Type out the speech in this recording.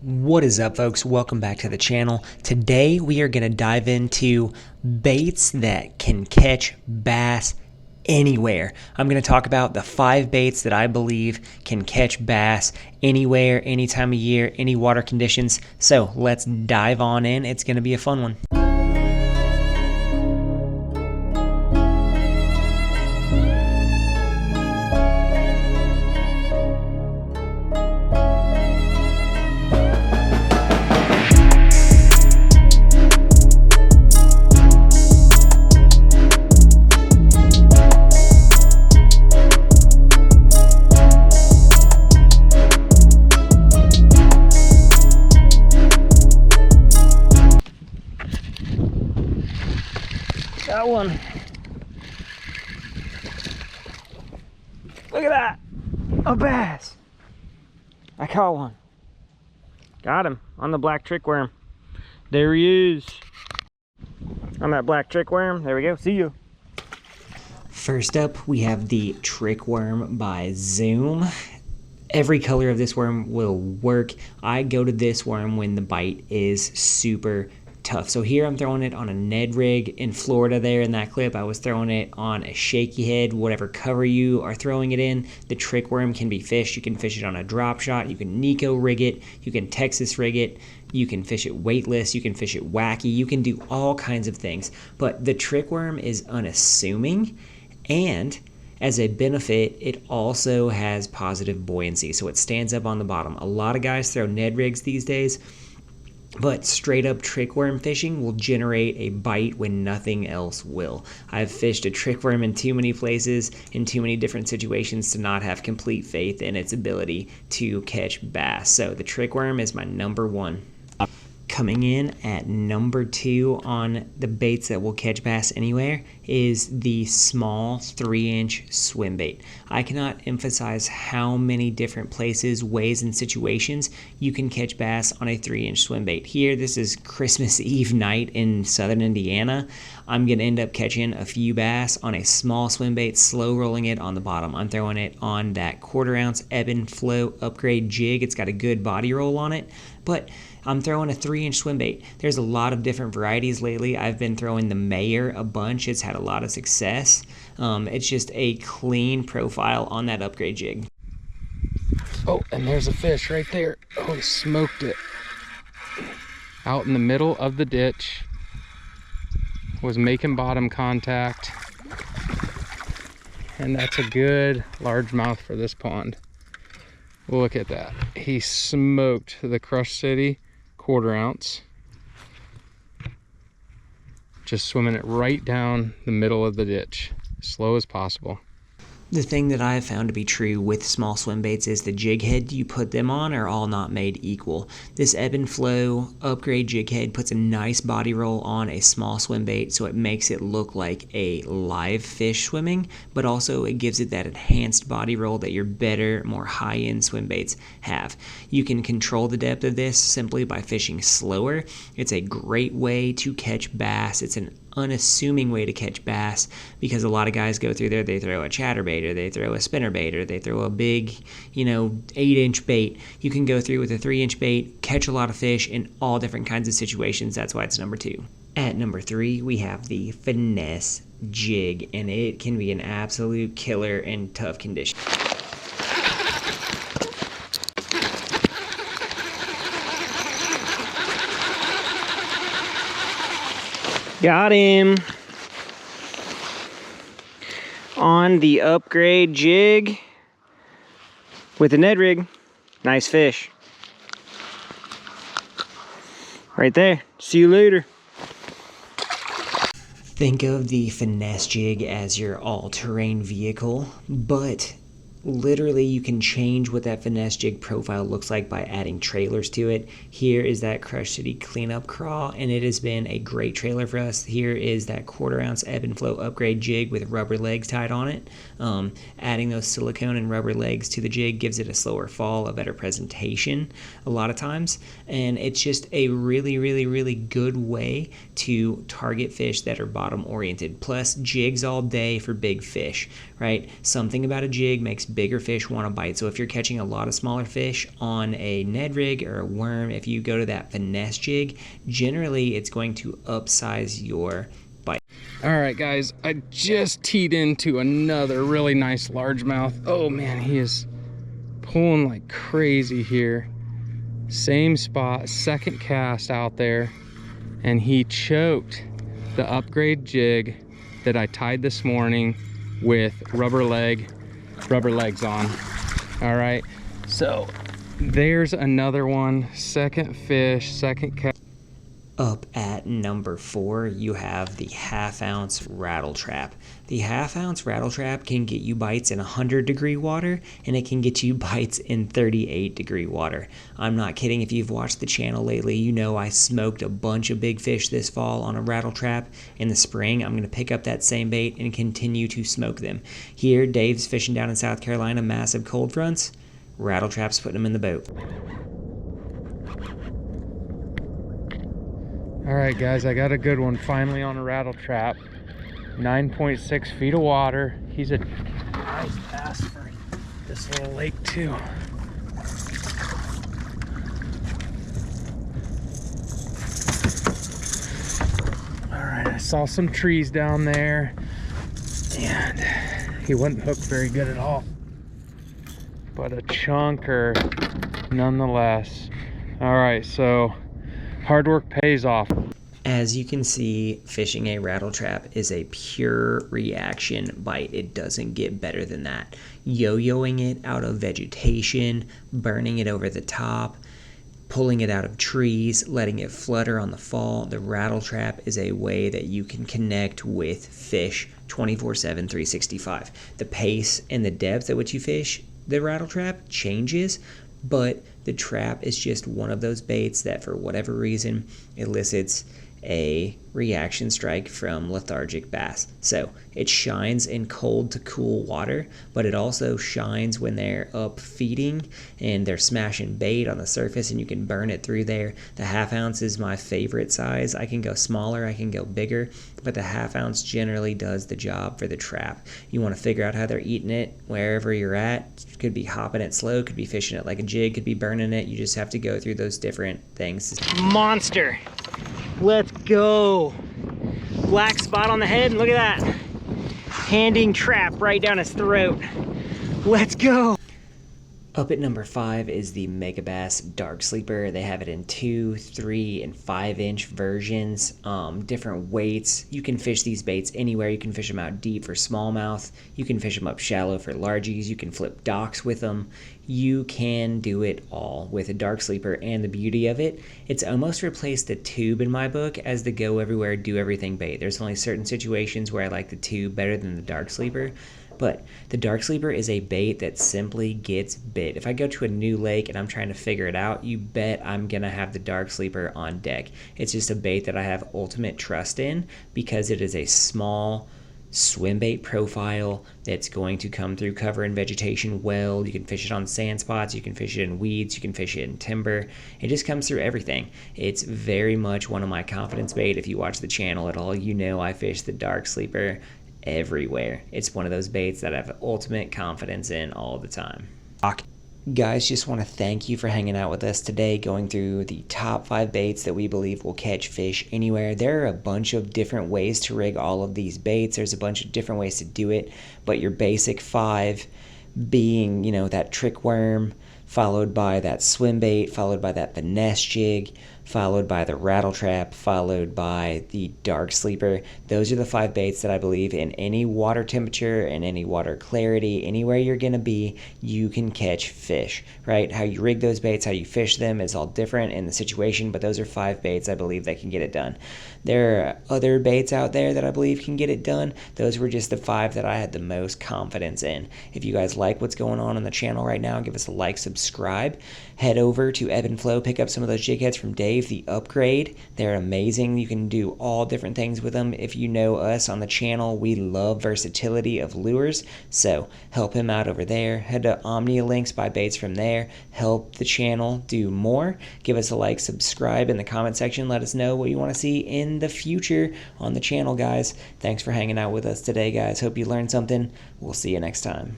What is up, folks? Welcome back to the channel. Today we are going to dive into baits that can catch bass anywhere. I'm going to talk about the 5 baits that I believe can catch bass anywhere, any time of year, any water conditions. So let's dive on in. It's going to be a fun one. Got one. Look at that. A bass. I caught one. Got him on the black trick worm. There he is. On that black trick worm. There we go. See you. First up, we have the trick worm by Zoom. Every color of this worm will work. I go to this worm when the bite is super tough. So here I'm throwing it on a Ned rig. In Florida there in that clip, I was throwing it on a shaky head. Whatever cover you are throwing it in, the trick worm can be fished. You can fish it on a drop shot. You can Nico rig it. You can Texas rig it. You can fish it weightless. You can fish it wacky. You can do all kinds of things. But the trick worm is unassuming, and as a benefit, it also has positive buoyancy. So it stands up on the bottom. A lot of guys throw Ned rigs these days, but straight up trick worm fishing will generate a bite when nothing else will. I've fished a trick worm in too many places, in too many different situations to not have complete faith in its ability to catch bass. So the trick worm is my number one. Coming in at number 2 on the baits that will catch bass anywhere is the small 3-inch swim bait. I cannot emphasize how many different places, ways, and situations you can catch bass on a 3-inch swim bait. Here, this is Christmas Eve night in southern Indiana. I'm going to end up catching a few bass on a small swim bait, slow rolling it on the bottom. I'm throwing it on that 1/4 ounce ebb and flow upgrade jig. It's got a good body roll on it, but I'm throwing a 3-inch swim bait. There's a lot of different varieties lately. I've been throwing the Mayor a bunch. It's had a lot of success. It's just a clean profile on that upgrade jig. Oh, and there's a fish right there. Oh, he smoked it. Out in the middle of the ditch. Was making bottom contact. And that's a good largemouth for this pond. Look at that. He smoked the Crush City 1/4 ounce. Just swimming it right down the middle of the ditch, as slow as possible. The thing that I have found to be true with small swim baits is the jig head you put them on are all not made equal. This ebb and flow upgrade jig head puts a nice body roll on a small swim bait, so it makes it look like a live fish swimming, but also it gives it that enhanced body roll that your better, more high-end swim baits have. You can control the depth of this simply by fishing slower. It's a great way to catch bass. It's an unassuming way to catch bass because a lot of guys go through there, they throw a chatterbait or they throw a spinnerbait or they throw a big 8-inch bait. You can go through with a 3-inch bait, catch a lot of fish in all different kinds of situations. That's why it's number 2. At number 3, we have the Finesse jig, and it can be an absolute killer in tough conditions. Got him on the upgrade jig with a Ned rig. Nice fish. Right there. See you later. Think of the Finesse jig as your all-terrain vehicle, but literally you can change what that Finesse jig profile looks like by adding trailers to it. Here is that City Clean Up Craw, and it has been a great trailer for us. Here is that 1/4 ounce ebb and flow upgrade jig with rubber legs tied on it. Adding those silicone and rubber legs to the jig gives it a slower fall, a better presentation a lot of times, and it's just a really good way to target fish that are bottom oriented. Plus jigs all day for big fish, right? Something about a jig makes bigger fish want to bite. So if you're catching a lot of smaller fish on a Ned rig or a worm, if you go to that Finesse jig, generally it's going to upsize your bite. All right, guys, I just teed into another really nice largemouth. Oh man, he is pulling like crazy here. Same spot, second cast out there, and he choked the upgrade jig that I tied this morning with rubber legs on. All right, so there's another one, second fish, second cast. Up at number 4, you have the 1/2 ounce rattle trap. The 1/2 ounce rattle trap can get you bites in 100-degree water, and it can get you bites in 38-degree water. I'm not kidding. If you've watched the channel lately, you know I smoked a bunch of big fish this fall on a rattle trap. In the spring, I'm going to pick up that same bait and continue to smoke them. Here, Dave's fishing down in South Carolina, massive cold fronts. Rattle trap's putting them in the boat. All right, guys, I got a good one finally on a rattle trap. 9.6 feet of water. He's a nice bass for this little lake too. All right, I saw some trees down there, and he wasn't hooked very good at all, but a chunker nonetheless. All right, so hard work pays off. As you can see, fishing a rattle trap is a pure reaction bite. It doesn't get better than that. Yo-yoing it out of vegetation, burning it over the top, pulling it out of trees, letting it flutter on the fall. The rattle trap is a way that you can connect with fish 24/7, 365. The pace and the depth at which you fish the rattle trap changes, but the trap is just one of those baits that for whatever reason elicits a reaction strike from lethargic bass. So it shines in cold to cool water, but it also shines when they're up feeding and they're smashing bait on the surface and you can burn it through there. The 1/2 ounce is my favorite size. I can go smaller, I can go bigger, but the 1/2 ounce generally does the job for the trap. You want to figure out how they're eating it wherever you're at. Could be hopping it slow, could be fishing it like a jig, could be burning it. You just have to go through those different things. Monster! Let's go. Black spot on the head, and look at that. Handing trap right down his throat. Let's go. Up at number 5 is the Megabass Dark Sleeper. They have it in 2, 3, and 5-inch versions, different weights. You can fish these baits anywhere. You can fish them out deep for smallmouth. You can fish them up shallow for largies. You can flip docks with them. You can do it all with a Dark Sleeper, and the beauty of it, it's almost replaced the tube in my book as the go everywhere, do everything bait. There's only certain situations where I like the tube better than the Dark Sleeper. But the Dark Sleeper is a bait that simply gets bit. If I go to a new lake and I'm trying to figure it out, you bet I'm going to have the Dark Sleeper on deck. It's just a bait that I have ultimate trust in because it is a small Swimbait profile that's going to come through cover and vegetation well. You can fish it on sand spots, you can fish it in weeds, you can fish it in timber. It just comes through everything. It's very much one of my confidence bait. If you watch the channel at all, you know I fish the Dark Sleeper everywhere. It's one of those baits that I have ultimate confidence in all the time. Guys, just want to thank you for hanging out with us today, going through the top 5 baits that we believe will catch fish anywhere. There are a bunch of different ways to rig all of these baits. There's a bunch of different ways to do it, but your basic 5 being, you know, that trick worm, followed by that Swimbait, followed by that Finesse jig, followed by the rattle trap, followed by the Dark Sleeper. Those are the 5 baits that I believe in any water temperature and any water clarity, anywhere you're going to be, you can catch fish, right? How you rig those baits, how you fish them is all different in the situation, but those are 5 baits I believe that can get it done. There are other baits out there that I believe can get it done. Those were just the 5 that I had the most confidence in. If you guys like what's going on the channel right now, give us a like, subscribe, head over to Ebb and Flow, pick up some of those jig heads from Dave. Wave, the upgrade. They're amazing. You can do all different things with them. If you know us on the channel, we love versatility of lures, so help him out over there. Head to Omnia Links, buy baits from there. Help the channel do more. Give us a like, subscribe in the comment section. Let us know what you want to see in the future on the channel, guys. Thanks for hanging out with us today, guys. Hope you learned something. We'll see you next time.